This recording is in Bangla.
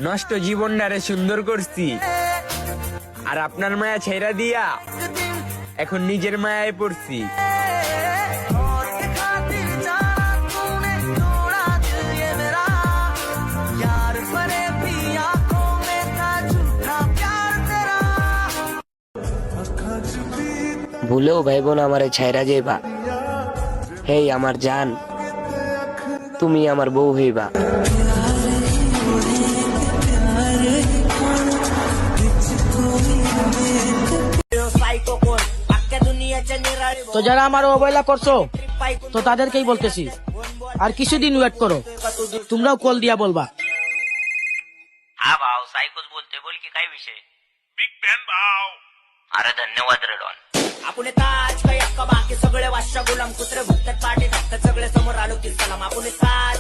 নষ্ট জীবনটারে সুন্দর করছি, আর আপনার মায়া ছেড়া দিয়া এখন নিজের মায়ায় পড়ছি। ভুলেও ভাইবোন আমারে ছাইরা যাইবা, হেই আমার জান, তুমি আমার বউ হইবা। তো যারা আমার অবহেলা করছো তো তাদেরকেই বলতেছি, আর কিছুদিন ওয়েট করো, তোমরাও কল দিয়া बलवा। हा भाऊ, सायकोच बोलते, बोल की काय विषय? बिग फॅन भाऊ. अरे धन्यवाद रे डॉन. आपण ताज काय अक्का बाकी सगळे वाशा गुलाम कुत्रे भुकतात पाठी धक्का सगळे समोर आलो की सलाम. आपण ताज